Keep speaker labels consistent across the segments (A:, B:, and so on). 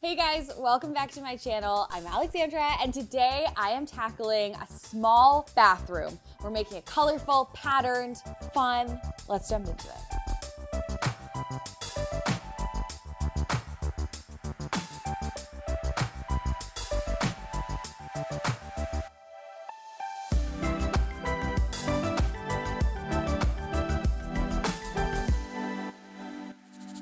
A: Hey guys, welcome back to my channel. I'm Alexandra, and today I am tackling a small bathroom. We're making it colorful, patterned, fun. Let's jump into it.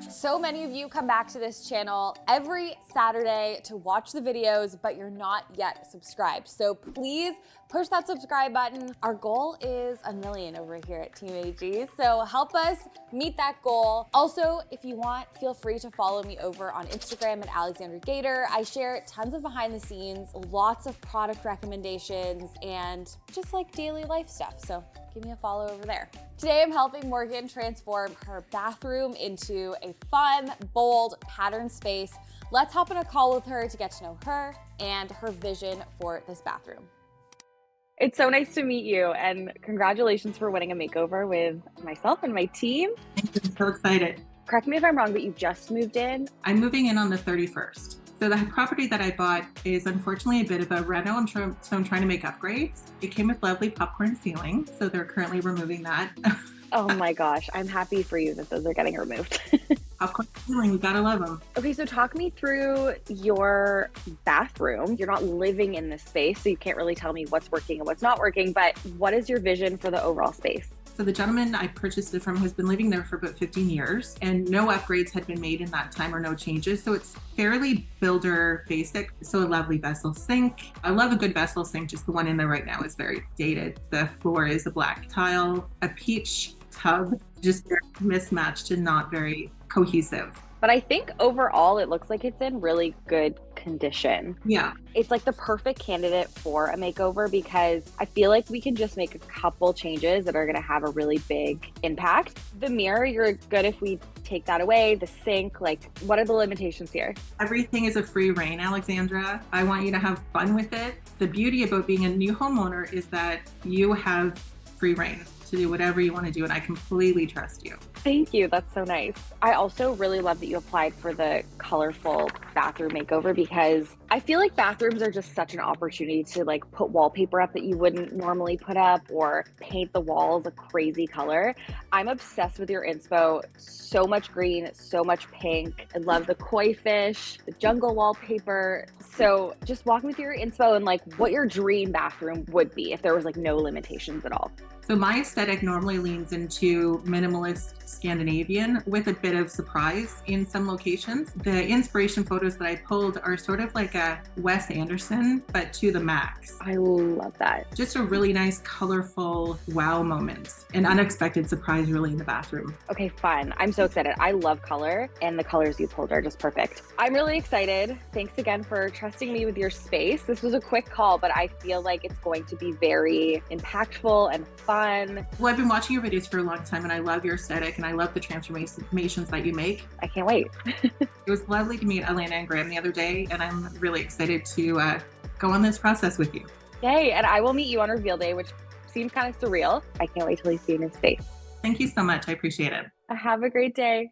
A: So many of you come back to this channel every Saturday to watch the videos, but you're not yet subscribed. So please push that subscribe button. Our goal is 1 million over here at Team AG, so help us meet that goal. Also, if you want, feel free to follow me over on Instagram at Alexandra Gater. I share tons of behind the scenes, lots of product recommendations, and just like daily life stuff. So give me a follow over there. Today I'm helping Morgan transform her bathroom into a fun, bold, patterned space. Let's hop on a call with her to get to know her and her vision for this bathroom.
B: It's so nice to meet you, and congratulations for winning a makeover with myself and my team.
C: Thank you. I'm so excited.
B: Correct me if I'm wrong, but you just moved in.
C: I'm moving in on the 31st. So the property that I bought is unfortunately a bit of a reno, so I'm trying to make upgrades. It came with lovely popcorn ceiling, so they're currently removing that.
B: Oh my gosh, I'm happy for you that those are getting removed.
C: Popcorn ceiling, we gotta love them.
B: Okay, so talk me through your bathroom. You're not living in this space, so you can't really tell me what's working and what's not working, but what is your vision for the overall space?
C: So the gentleman I purchased it from has been living there for about 15 years, and no upgrades had been made in that time or no changes. So it's fairly builder basic. So a lovely vessel sink. I love a good vessel sink, just the one in there right now is very dated. The floor is a black tile, a peach tub, just very mismatched and not very cohesive.
B: But I think overall it looks like it's in really good condition.
C: Yeah.
B: It's like the perfect candidate for a makeover because I feel like we can just make a couple changes that are gonna have a really big impact. The mirror, you're good if we take that away. The sink, like what are the limitations here?
C: Everything is a free reign, Alexandra. I want you to have fun with it. The beauty about being a new homeowner is that you have free reign to do whatever you want to do, and I completely trust you.
B: Thank you, that's so nice. I also really love that you applied for the colorful bathroom makeover because I feel like bathrooms are just such an opportunity to like put wallpaper up that you wouldn't normally put up or paint the walls a crazy color. I'm obsessed with your inspo. So much green, so much pink. I love the koi fish, the jungle wallpaper. So just walk me through your inspo and like what your dream bathroom would be if there was like no limitations at all.
C: So my aesthetic normally leans into minimalist Scandinavian with a bit of surprise in some locations. The inspiration photos that I pulled are sort of like a Wes Anderson, but to the max.
B: I love that.
C: Just a really nice, colorful wow moment. An unexpected surprise really in the bathroom.
B: Okay, fun. I'm so excited. I love color and the colors you pulled are just perfect. I'm really excited. Thanks again for trusting me with your space. This was a quick call, but I feel like it's going to be very impactful and fun.
C: Well, I've been watching your videos for a long time and I love your aesthetic and I love the transformations that you make.
B: I can't wait.
C: It was lovely to meet Alana and Graham the other day, and I'm really excited to go on this process with you.
B: Yay, and I will meet you on reveal day, which seems kind of surreal. I can't wait till you see you in space.
C: Thank you so much. I appreciate it.
B: Have a great day.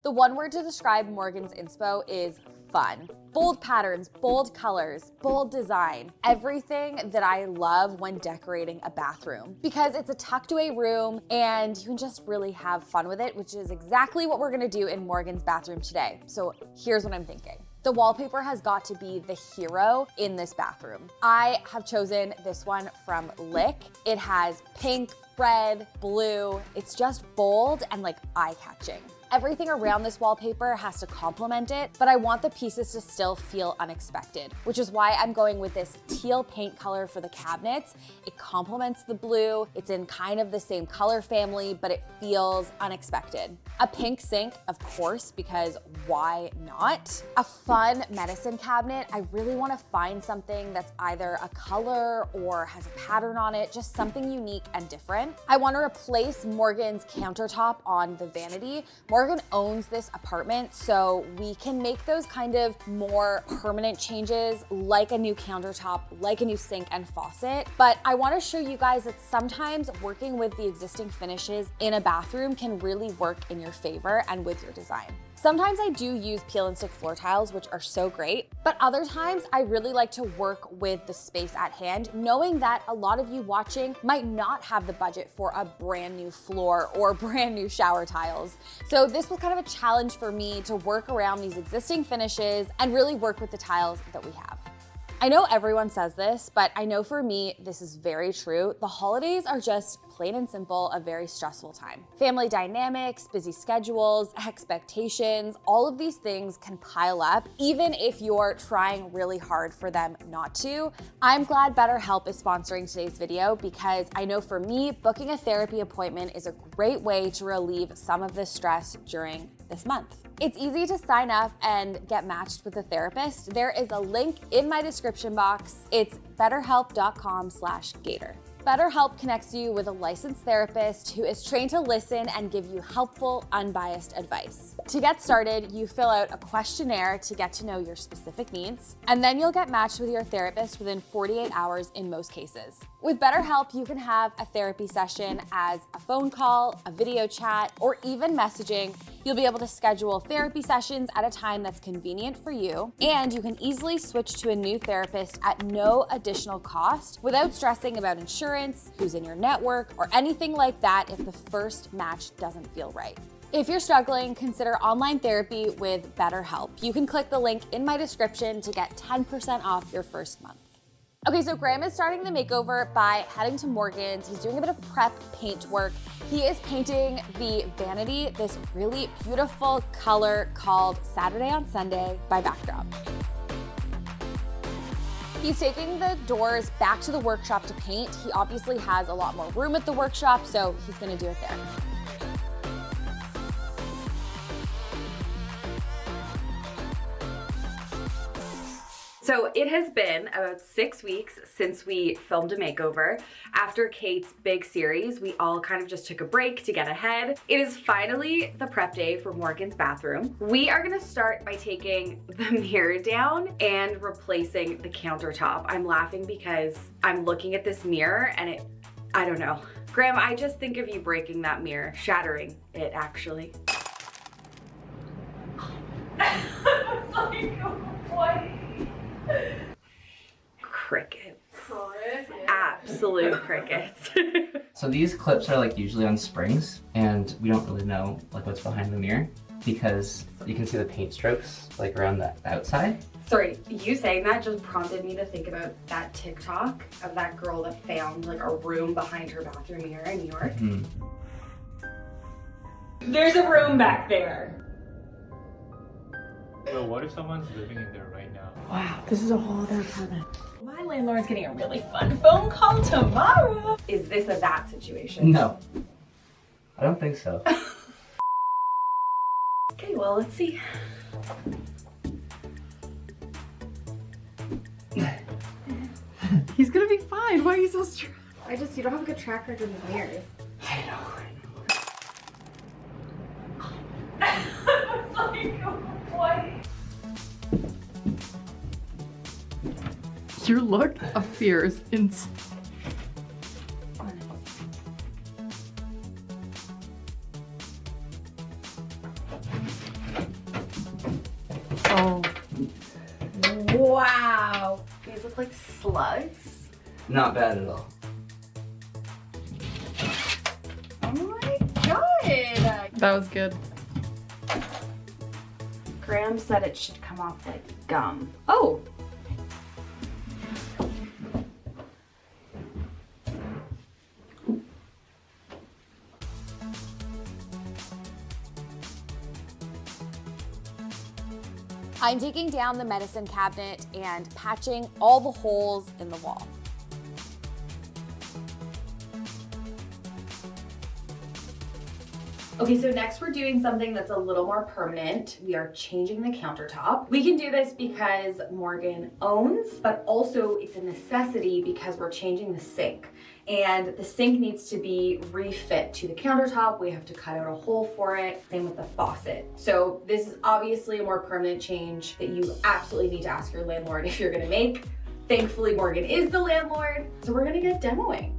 A: The one word to describe Morgan's inspo is fun. Bold patterns, bold colors, bold design, everything that I love when decorating a bathroom because it's a tucked away room and you can just really have fun with it, which is exactly what we're gonna do in Morgan's bathroom today. So here's what I'm thinking. The wallpaper has got to be the hero in this bathroom. I have chosen this one from Lick. It has pink, red, blue. It's just bold and like eye-catching. Everything around this wallpaper has to complement it, but I want the pieces to still feel unexpected, which is why I'm going with this teal paint color for the cabinets. It complements the blue. It's in kind of the same color family, but it feels unexpected. A pink sink, of course, because why not? A fun medicine cabinet. I really want to find something that's either a color or has a pattern on it, just something unique and different. I want to replace Morgan's countertop on the vanity. Morgan owns this apartment, so we can make those kind of more permanent changes like a new countertop, like a new sink and faucet. But I want to show you guys that sometimes working with the existing finishes in a bathroom can really work in your favor and with your design. Sometimes I do use peel and stick floor tiles, which are so great, but other times I really like to work with the space at hand, knowing that a lot of you watching might not have the budget for a brand new floor or brand new shower tiles. So this was kind of a challenge for me to work around these existing finishes and really work with the tiles that we have. I know everyone says this, but I know for me, this is very true. The holidays are just plain and simple a very stressful time. Family dynamics, busy schedules, expectations, all of these things can pile up, even if you're trying really hard for them not to. I'm glad BetterHelp is sponsoring today's video because I know for me, booking a therapy appointment is a great way to relieve some of the stress during this month. It's easy to sign up and get matched with a therapist. There is a link in my description box. It's betterhelp.com/Gater. BetterHelp connects you with a licensed therapist who is trained to listen and give you helpful, unbiased advice. To get started, you fill out a questionnaire to get to know your specific needs, and then you'll get matched with your therapist within 48 hours in most cases. With BetterHelp, you can have a therapy session as a phone call, a video chat, or even messaging. You'll be able to schedule therapy sessions at a time that's convenient for you, and you can easily switch to a new therapist at no additional cost without stressing about insurance, who's in your network, or anything like that if the first match doesn't feel right. If you're struggling, consider online therapy with BetterHelp. You can click the link in my description to get 10% off your first month. Okay, so Graham is starting the makeover by heading to Morgan's. He's doing a bit of prep paint work. He is painting the vanity, this really beautiful color called Saturday on Sunday by Backdrop. He's taking the doors back to the workshop to paint. He obviously has a lot more room at the workshop, so he's gonna do it there. So it has been about 6 weeks since we filmed a makeover. After Kate's big series, we all kind of just took a break to get ahead. It is finally the prep day for Morgan's bathroom. We are gonna start by taking the mirror down and replacing the countertop. I'm laughing because I'm looking at this mirror and I don't know. Graham, I just think of you breaking that mirror, shattering it actually. What? Crickets. Absolute crickets.
D: So these clips are like usually on springs, and we don't really know like what's behind the mirror because you can see the paint strokes like around the outside.
A: Sorry, you saying that just prompted me to think about that TikTok of that girl that found like a room behind her bathroom mirror in New York.
D: Mm-hmm.
E: There's a room back there.
F: So what if someone's living in there right now?
E: Wow, this is a whole other apartment. My landlord's getting a really fun phone call tomorrow.
A: Is this a that situation?
D: No, I don't think so.
A: Okay, well, let's see.
E: He's gonna be fine. Why are you so stressed?
A: You don't have a good track record with mirrors.
D: I know.
E: Your look of fear is insane. Oh.
A: Wow. These look like slugs.
D: Not bad at all.
A: Oh my god.
E: That was good.
A: Graham said it should come off like gum. Oh. I'm taking down the medicine cabinet and patching all the holes in the wall. Okay, so next we're doing something that's a little more permanent. We are changing the countertop. We can do this because Morgan owns, but also it's a necessity because we're changing the sink. And the sink needs to be refit to the countertop. We have to cut out a hole for it. Same with the faucet. So this is obviously a more permanent change that you absolutely need to ask your landlord if you're gonna make. Thankfully, Morgan is the landlord. So we're gonna get demoing.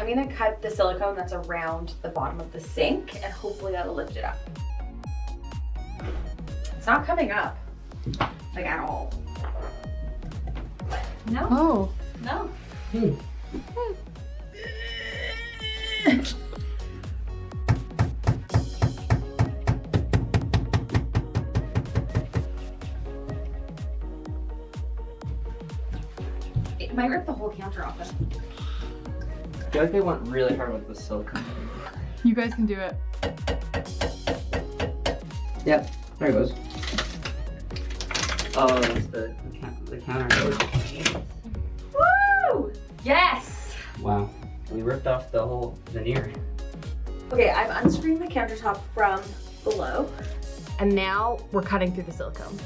A: I'm gonna cut the silicone that's around the bottom of the sink and hopefully that'll lift it up. It's not coming up, like at all. No.
E: Oh.
A: No. It might rip the whole counter off it.
D: I feel like they went really hard with the silicone.
E: You guys can do it.
D: Yep, there it goes. Oh, that's the counter.
A: Woo! Yes!
D: Wow, we ripped off the whole veneer.
A: Okay, I've unscrewed the countertop from below. And now we're cutting through the silicone.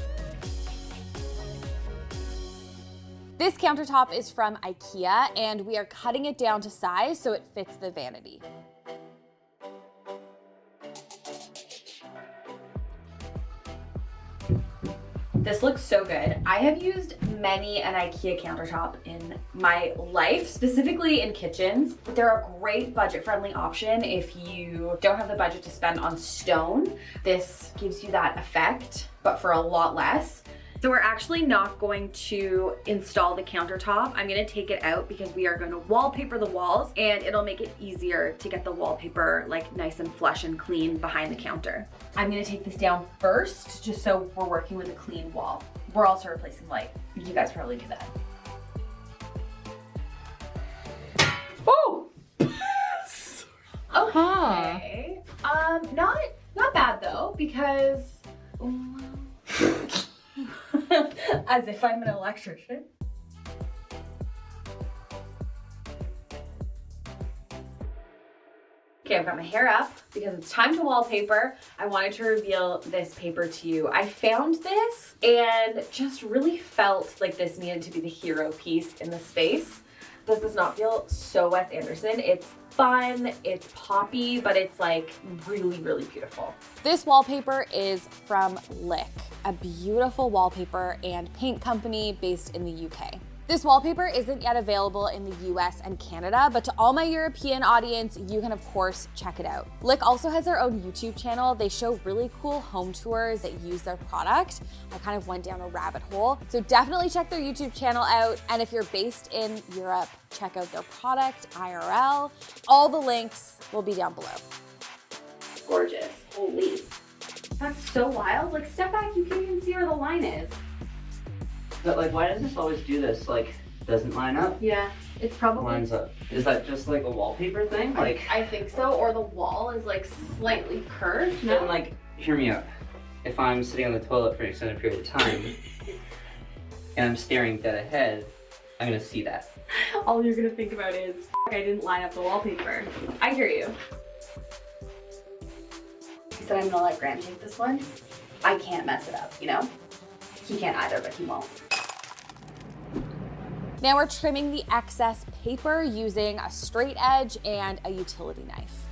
A: This countertop is from IKEA and we are cutting it down to size so it fits the vanity. This looks so good. I have used many an IKEA countertop in my life, specifically in kitchens. They're a great budget-friendly option if you don't have the budget to spend on stone. This gives you that effect, but for a lot less. So we're actually not going to install the countertop. I'm gonna take it out because we are gonna wallpaper the walls and it'll make it easier to get the wallpaper like nice and flush and clean behind the counter. I'm gonna take this down first, just so we're working with a clean wall. We're also replacing light. You guys probably do that. Oh! Okay. Not bad though, because as if I'm an electrician. Okay, I've got my hair up because it's time to wallpaper. I wanted to reveal this paper to you. I found this and just really felt like this needed to be the hero piece in the space. This does not feel so Wes Anderson. It's fun, it's poppy, but it's like really, really beautiful. This wallpaper is from Lick, a beautiful wallpaper and paint company based in the UK. This wallpaper isn't yet available in the US and Canada, but to all my European audience, you can of course check it out. Lick also has their own YouTube channel. They show really cool home tours that use their product. I kind of went down a rabbit hole. So definitely check their YouTube channel out. And if you're based in Europe, check out their product, IRL. All the links will be down below. Gorgeous, holy. That's so wild. Like step back, you can't even see where the line is.
D: But like, why does this always do this? Like, doesn't line up?
A: Yeah, it's probably
D: Lines up. Is that just like a wallpaper thing? Like,
A: I think so, or the wall is like slightly curved.
D: then like, hear me out. If I'm sitting on the toilet for an extended period of time and I'm staring dead ahead, I'm gonna see that.
A: All you're gonna think about is, I didn't line up the wallpaper. I hear you. He said I'm gonna let Graham take this one. I can't mess it up, you know? He can't either, but he won't. Now we're trimming the excess paper using a straight edge and a utility knife.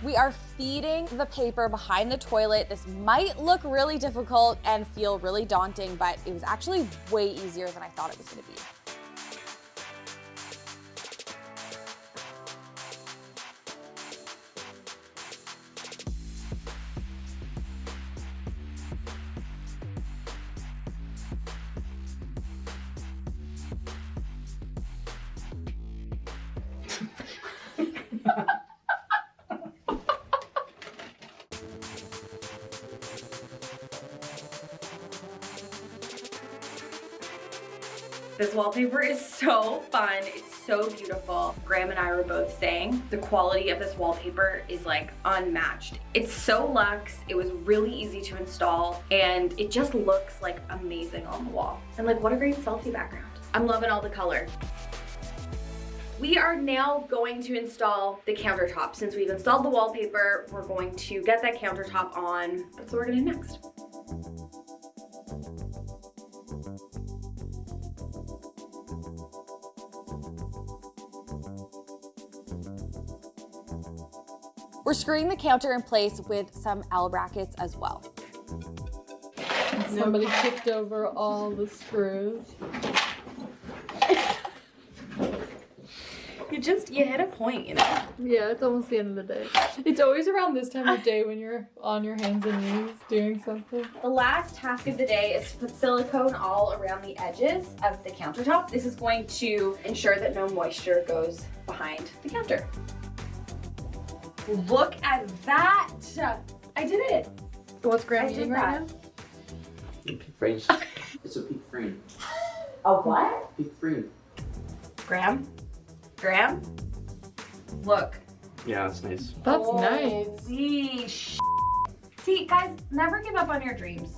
A: We are feeding the paper behind the toilet. This might look really difficult and feel really daunting, but it was actually way easier than I thought it was gonna be. This wallpaper is so fun. It's so beautiful. Graham and I were both saying the quality of this wallpaper is like unmatched. It's so luxe. It was really easy to install and it just looks like amazing on the wall. And like, what a great selfie background. I'm loving all the color. We are now going to install the countertop. Since we've installed the wallpaper, we're going to get that countertop on. That's what we're gonna do next. We're screwing the counter in place with some L brackets as well.
G: Somebody kicked over all the screws.
E: You hit a point, you know?
G: Yeah, it's almost the end of the day. It's always around this time of day when you're on your hands and knees doing something.
E: The last task of the day is to put silicone all around the edges of the countertop. This is going to ensure that no moisture goes behind the counter. Look at that! I did it!
G: What's Graham
E: I did
G: eating right now?
D: Peak frame. It's a peak frame.
E: A what?
D: Peak frame.
E: Graham? Look.
D: Yeah, that's nice.
G: That's nice.
E: Holy See, guys, never give up on your dreams.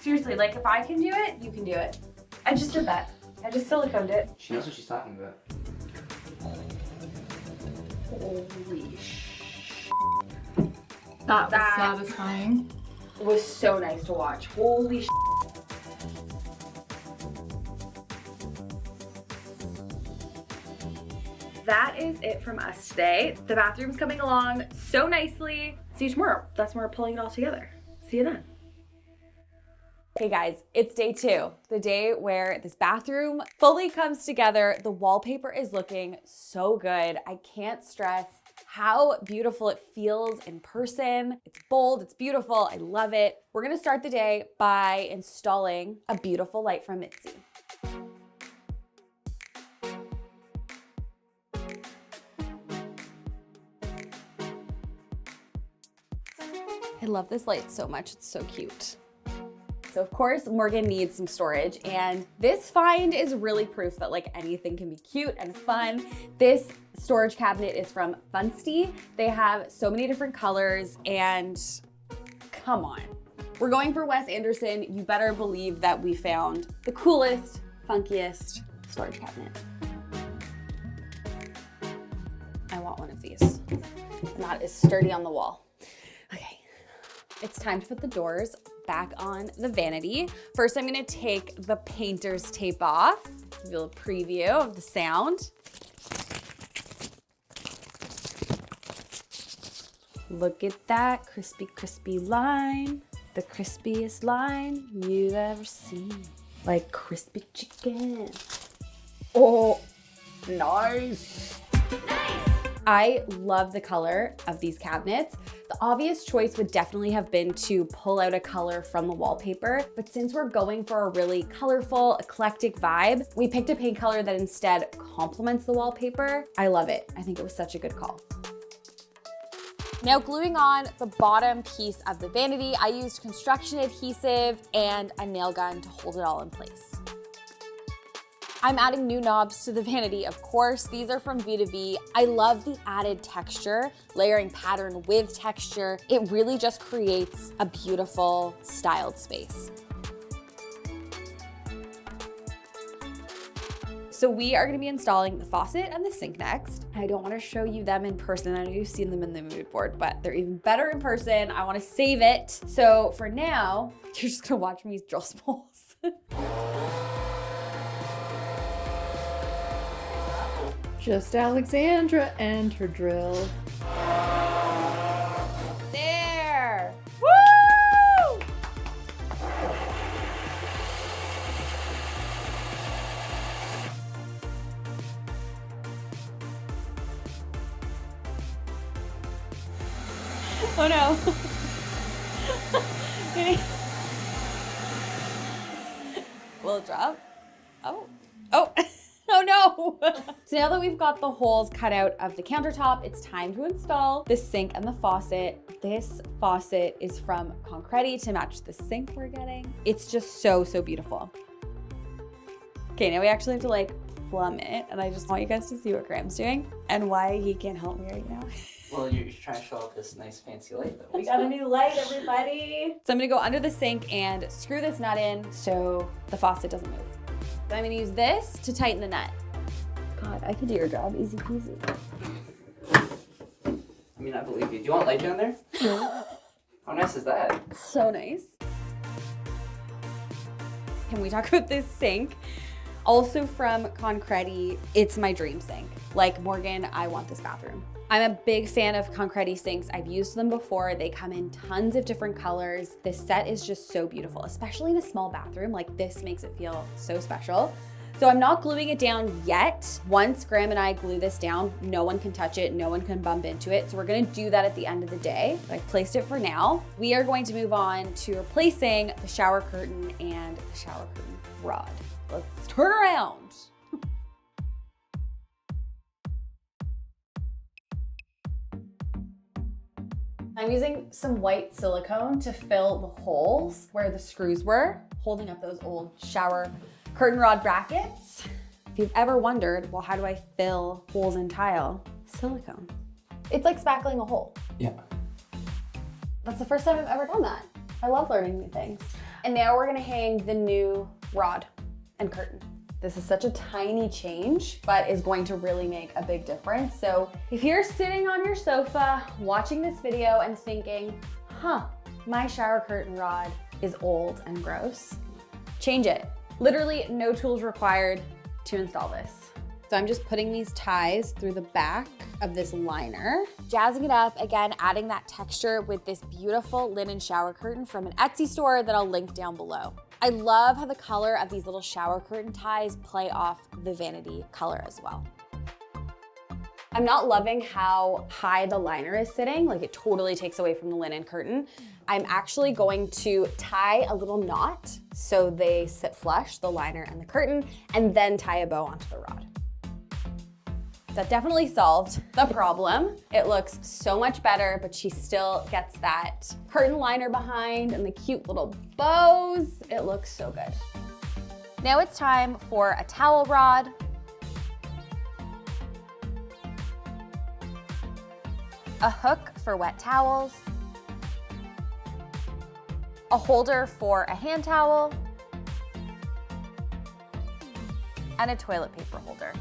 E: Seriously, like if I can do it, you can do it. I just did that. I just siliconed it.
D: She knows what she's talking about.
E: Holy
G: That was
E: That-
G: satisfying.
E: It was so nice to watch. Holy That is it from us today. The bathroom's coming along so nicely. See you tomorrow. That's when we're pulling it all together. See you then.
A: Hey guys, it's day 2, the day where this bathroom fully comes together. The wallpaper is looking so good. I can't stress how beautiful it feels in person. It's bold, it's beautiful, I love it. We're gonna start the day by installing a beautiful light from Mitzi. I love this light so much, it's so cute. So of course, Morgan needs some storage, and this find is really proof that like anything can be cute and fun. This storage cabinet is from Funsty. They have so many different colors, and come on. We're going for Wes Anderson. You better believe that we found the coolest, funkiest storage cabinet. I want one of these. Not as sturdy on the wall. Okay. It's time to put the doors back on the vanity. First, I'm gonna take the painter's tape off. Give you a little preview of the sound. Look at that crispy, crispy line. The crispiest line you've ever seen. Like crispy chicken. Oh, nice. I love the color of these cabinets. The obvious choice would definitely have been to pull out a color from the wallpaper, but since we're going for a really colorful, eclectic vibe, we picked a paint color that instead complements the wallpaper. I love it. I think it was such a good call. Now gluing on the bottom piece of the vanity, I used construction adhesive and a nail gun to hold it all in place. I'm adding new knobs to the vanity, of course. These are from V2V. I love the added texture, layering pattern with texture. It really just creates a beautiful styled space. So we are gonna be installing the faucet and the sink next. I don't wanna show you them in person. I know you've seen them in the mood board, but they're even better in person. I wanna save it. So for now, you're just gonna watch me drill spools.
G: Just Alexandra and her drill.
A: There! Woo! Oh no. Will it drop? Oh. Oh. Oh no! So now that we've got the holes cut out of the countertop, it's time to install the sink and the faucet. This faucet is from Concreti to match the sink we're getting. It's just so, so beautiful. Okay, now we actually have to like plumb it, and I just want you guys to see what Graham's doing and why he can't help me right now.
D: Well, you're trying to show off this nice fancy light though.
E: We got a new light, everybody.
A: So I'm gonna go under the sink and screw this nut in so the faucet doesn't move. Then I'm gonna use this to tighten the nut. God, I could do your job, easy peasy.
D: I mean, I believe you. Do you want light down there? How nice is that?
A: So nice. Can we talk about this sink? Also from Concreti, it's my dream sink. Like, Morgan, I want this bathroom. I'm a big fan of Concreti sinks. I've used them before. They come in tons of different colors. This set is just so beautiful, especially in a small bathroom. Like, this makes it feel so special. So I'm not gluing it down yet. Once Graham and I glue this down, no one can touch it, no one can bump into it. So we're gonna do that at the end of the day. But I've placed it for now. We are going to move on to replacing the shower curtain and the shower curtain rod. Let's turn around. I'm using some white silicone to fill the holes where the screws were, holding up those old shower curtain rod brackets. If you've ever wondered, well, how do I fill holes in tile? Silicone. It's like spackling a hole.
D: Yeah.
A: That's the first time I've ever done that. I love learning new things. And now we're gonna hang the new rod and curtain. This is such a tiny change, but is going to really make a big difference. So if you're sitting on your sofa watching this video and thinking, my shower curtain rod is old and gross, change it. Literally no tools required to install this. So I'm just putting these ties through the back of this liner, jazzing it up, again, adding that texture with this beautiful linen shower curtain from an Etsy store that I'll link down below. I love how the color of these little shower curtain ties play off the vanity color as well. I'm not loving how high the liner is sitting, like it totally takes away from the linen curtain. I'm actually going to tie a little knot so they sit flush, the liner and the curtain, and then tie a bow onto the rod. That definitely solved the problem. It looks so much better, but she still gets that curtain liner behind and the cute little bows. It looks so good. Now it's time for a towel rod. A hook for wet towels. A holder for a hand towel. And a toilet paper holder.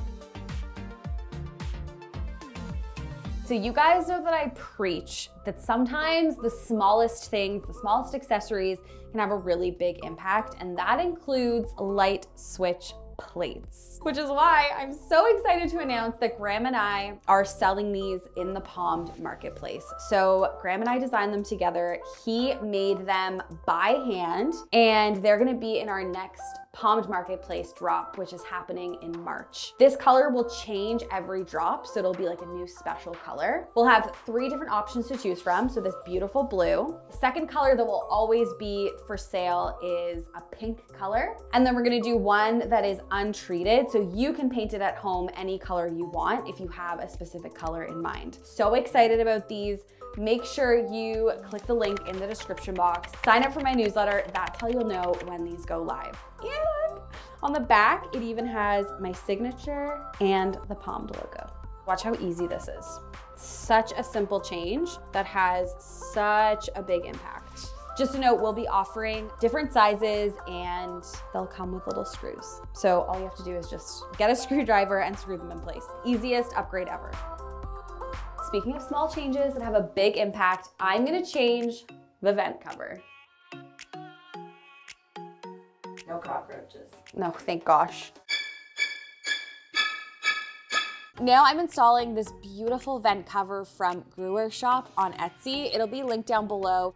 A: So you guys know that I preach that sometimes the smallest things, the smallest accessories can have a really big impact, and that includes light switch plates, which is why I'm so excited to announce that Graham and I are selling these in the Palmed Marketplace. So Graham and I designed them together. He made them by hand, and they're gonna be in our next Palmed Marketplace drop, which is happening in March. This color will change every drop, so it'll be like a new special color. We'll have 3 different options to choose from, so this beautiful blue. The second color that will always be for sale is a pink color, and then we're gonna do one that is untreated, so you can paint it at home any color you want if you have a specific color in mind. So excited about these. Make sure you click the link in the description box. Sign up for my newsletter. That's how you'll know when these go live. And on the back, it even has my signature and the Palmed logo. Watch how easy this is. Such a simple change that has such a big impact. Just a note, we'll be offering different sizes and they'll come with little screws. So all you have to do is just get a screwdriver and screw them in place. Easiest upgrade ever. Speaking of small changes that have a big impact, I'm gonna change the vent cover.
G: No cockroaches.
A: No, thank gosh. Now I'm installing this beautiful vent cover from Brewer Shop on Etsy. It'll be linked down below.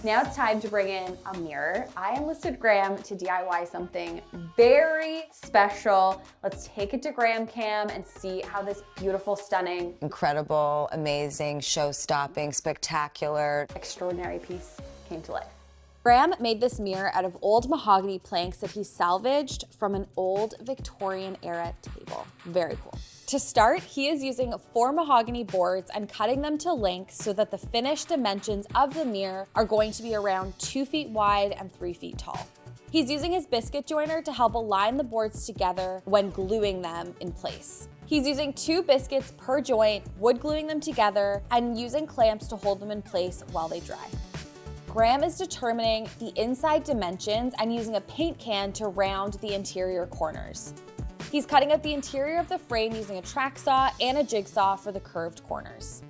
A: Now it's time to bring in a mirror. I enlisted Graham to DIY something very special. Let's take it to Graham Cam and see how this beautiful, stunning,
H: incredible, amazing, show-stopping, spectacular,
A: extraordinary piece came to life. Graham made this mirror out of old mahogany planks that he salvaged from an old Victorian era table. Very cool. To start, he is using 4 mahogany boards and cutting them to length so that the finished dimensions of the mirror are going to be around 2 feet wide and 3 feet tall. He's using his biscuit joiner to help align the boards together when gluing them in place. He's using 2 biscuits per joint, wood gluing them together, and using clamps to hold them in place while they dry. Graham is determining the inside dimensions and using a paint can to round the interior corners. He's cutting out the interior of the frame using a track saw and a jigsaw for the curved corners.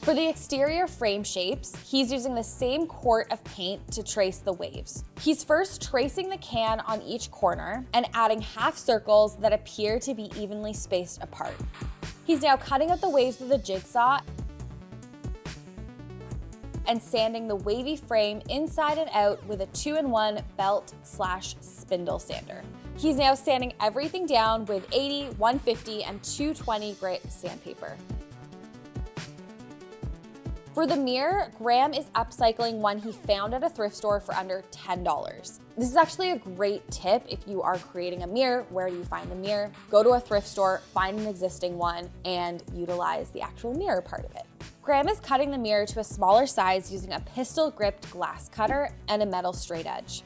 A: For the exterior frame shapes, he's using the same quart of paint to trace the waves. He's first tracing the can on each corner and adding half circles that appear to be evenly spaced apart. He's now cutting out the waves with a jigsaw and sanding the wavy frame inside and out with a 2-in-1 belt/spindle sander. He's now sanding everything down with 80, 150, and 220 grit sandpaper. For the mirror, Graham is upcycling one he found at a thrift store for under $10. This is actually a great tip if you are creating a mirror. Where do you find the mirror? Go to a thrift store, find an existing one, and utilize the actual mirror part of it. Graham is cutting the mirror to a smaller size using a pistol-gripped glass cutter and a metal straight edge.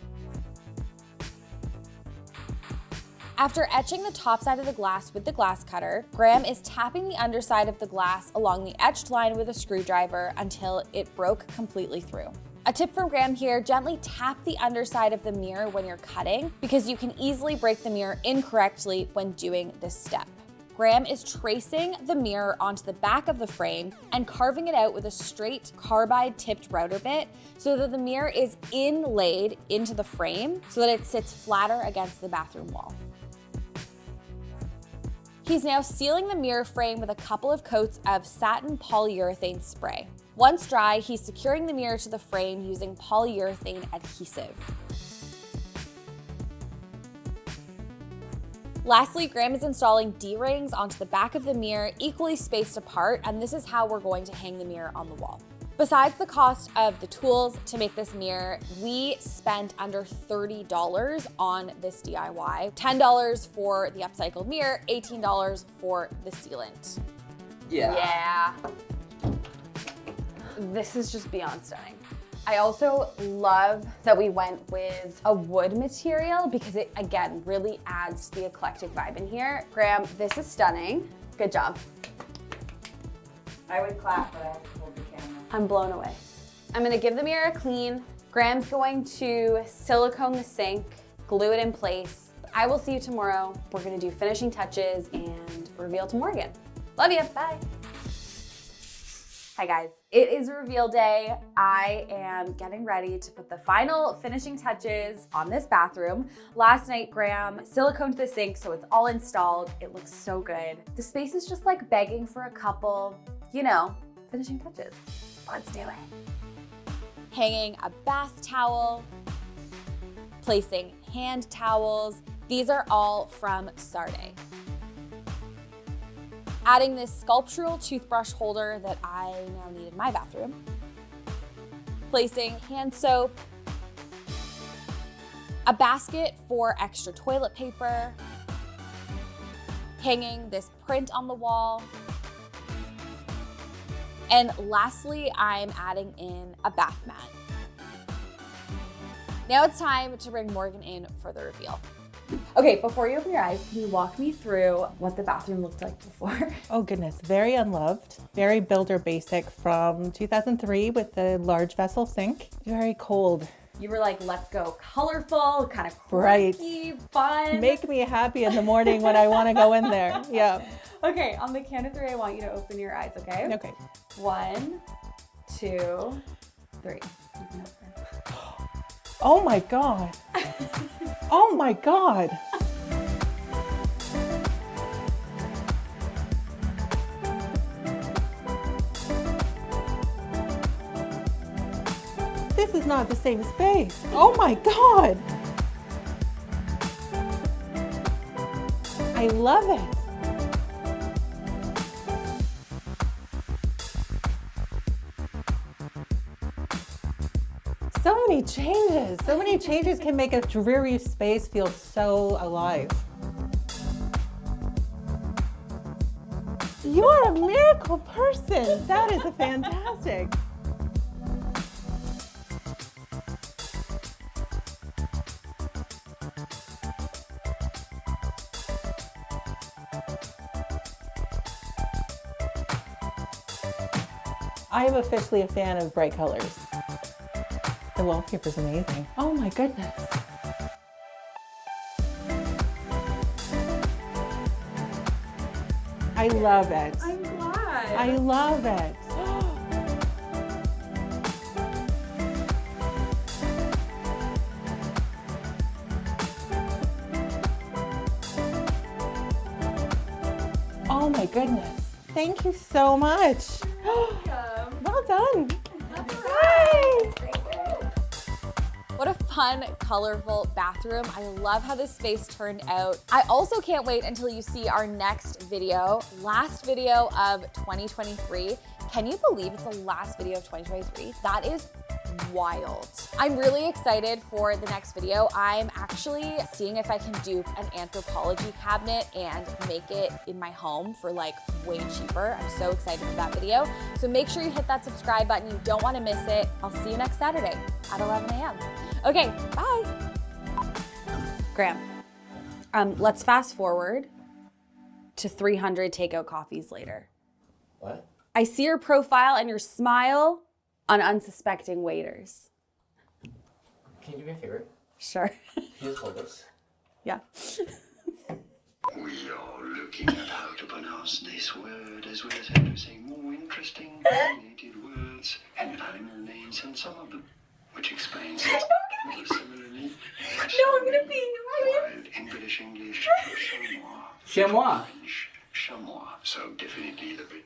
A: After etching the top side of the glass with the glass cutter, Graham is tapping the underside of the glass along the etched line with a screwdriver until it broke completely through. A tip from Graham here, gently tap the underside of the mirror when you're cutting because you can easily break the mirror incorrectly when doing this step. Graham is tracing the mirror onto the back of the frame and carving it out with a straight carbide-tipped router bit so that the mirror is inlaid into the frame so that it sits flatter against the bathroom wall. He's now sealing the mirror frame with a couple of coats of satin polyurethane spray. Once dry, he's securing the mirror to the frame using polyurethane adhesive. Lastly, Graham is installing D-rings onto the back of the mirror, equally spaced apart, and this is how we're going to hang the mirror on the wall. Besides the cost of the tools to make this mirror, we spent under $30 on this DIY. $10 for the upcycled mirror, $18 for the sealant.
D: Yeah.
A: This is just beyond stunning. I also love that we went with a wood material because it, again, really adds to the eclectic vibe in here. Graham, this is stunning. Good job.
E: I would clap, but I have to hold the camera.
A: I'm blown away. I'm gonna give the mirror a clean. Graham's going to silicone the sink, glue it in place. I will see you tomorrow. We're gonna do finishing touches and reveal to Morgan. Love you, bye. Hi guys, it is reveal day. I am getting ready to put the final finishing touches on this bathroom. Last night, Graham siliconed the sink so it's all installed. It looks so good. The space is just like begging for a couple, you know, finishing touches. Let's do it. Hanging a bath towel, placing hand towels. These are all from Sarday. Adding this sculptural toothbrush holder that I now need in my bathroom. Placing hand soap. A basket for extra toilet paper. Hanging this print on the wall. And lastly, I'm adding in a bath mat. Now it's time to bring Morgan in for the reveal. Okay, before you open your eyes, can you walk me through what the bathroom looked like before?
I: Oh goodness, very unloved, very builder basic from 2003 with the large vessel sink. Very cold.
A: You were like, let's go colorful, kind of quirky, fun.
I: Make me happy in the morning when I want to go in there. Yeah.
A: Okay, on the count of 3, I want you to open your eyes, okay?
I: Okay.
A: 1, 2, 3.
I: Oh my God. Oh my God. This is not the same space. Oh my God. I love it. So many changes. So many changes can make a dreary space feel so alive. You are a miracle person. That is fantastic. I am officially a fan of bright colors. The wallpaper is amazing. Oh my goodness. I love it.
A: I'm glad.
I: I love it. Oh my goodness. Thank you so much. Well done. Hi.
A: What a fun, colorful bathroom. I love how this space turned out. I also can't wait until you see our next video, last video of 2023. Can you believe it's the last video of 2023? That is wild. I'm really excited for the next video. I'm actually seeing if I can dupe an anthropology cabinet and make it in my home for like way cheaper. I'm so excited for that video. So make sure you hit that subscribe button. You don't want to miss it. I'll see you next Saturday at 11 a.m. Okay, bye. Graham, let's fast forward to 300 takeout coffees later.
D: What?
A: I see your profile and your smile on unsuspecting waiters.
D: Can you do me a favor?
A: Sure.
D: Can you just hold this?
A: Yeah.
J: We are looking at how to pronounce this word as well as introducing more interesting related words and animal names and some of them, which explains it. Similarly,
E: No, I'm gonna be
J: in British English, chamois.
D: Chamois.
J: French, chamois. So definitely the bit.